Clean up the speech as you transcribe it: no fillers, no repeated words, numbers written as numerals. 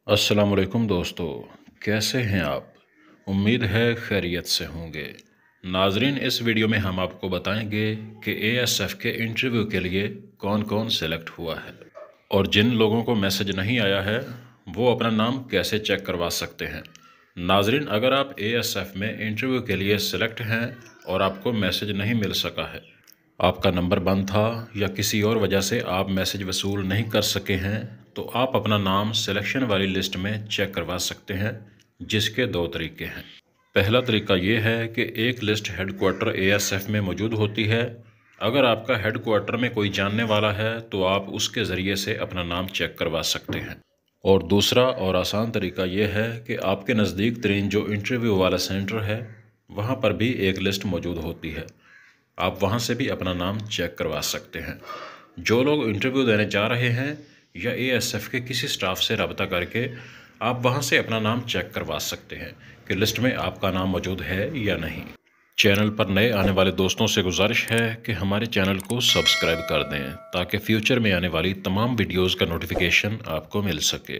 अस्सलाम वालेकुम दोस्तों, कैसे हैं आप? उम्मीद है खैरियत से होंगे। नाजरीन, इस वीडियो में हम आपको बताएंगे कि एएसएफ के इंटरव्यू के लिए कौन कौन सेलेक्ट हुआ है और जिन लोगों को मैसेज नहीं आया है वो अपना नाम कैसे चेक करवा सकते हैं। नाजरीन, अगर आप एएसएफ में इंटरव्यू के लिए सेलेक्ट हैं और आपको मैसेज नहीं मिल सका है, आपका नंबर बंद था या किसी और वजह से आप मैसेज वसूल नहीं कर सके हैं, तो आप अपना नाम सिलेक्शन वाली लिस्ट में चेक करवा सकते हैं, जिसके दो तरीके हैं। पहला तरीका ये है कि एक लिस्ट हेडक्वार्टर एएसएफ में मौजूद होती है। अगर आपका हेडक्वार्टर में कोई जानने वाला है तो आप उसके ज़रिए से अपना नाम चेक करवा सकते हैं। और दूसरा और आसान तरीका ये है कि आपके नज़दीक तरीन जो इंटरव्यू वाला सेंटर है वहाँ पर भी एक लिस्ट मौजूद होती है, आप वहाँ से भी अपना नाम चेक करवा सकते हैं। जो लोग इंटरव्यू देने जा रहे हैं या एएसएफ के किसी स्टाफ से रब्ता करके आप वहाँ से अपना नाम चेक करवा सकते हैं कि लिस्ट में आपका नाम मौजूद है या नहीं। चैनल पर नए आने वाले दोस्तों से गुजारिश है कि हमारे चैनल को सब्सक्राइब कर दें ताकि फ्यूचर में आने वाली तमाम वीडियोज़ का नोटिफिकेशन आपको मिल सके।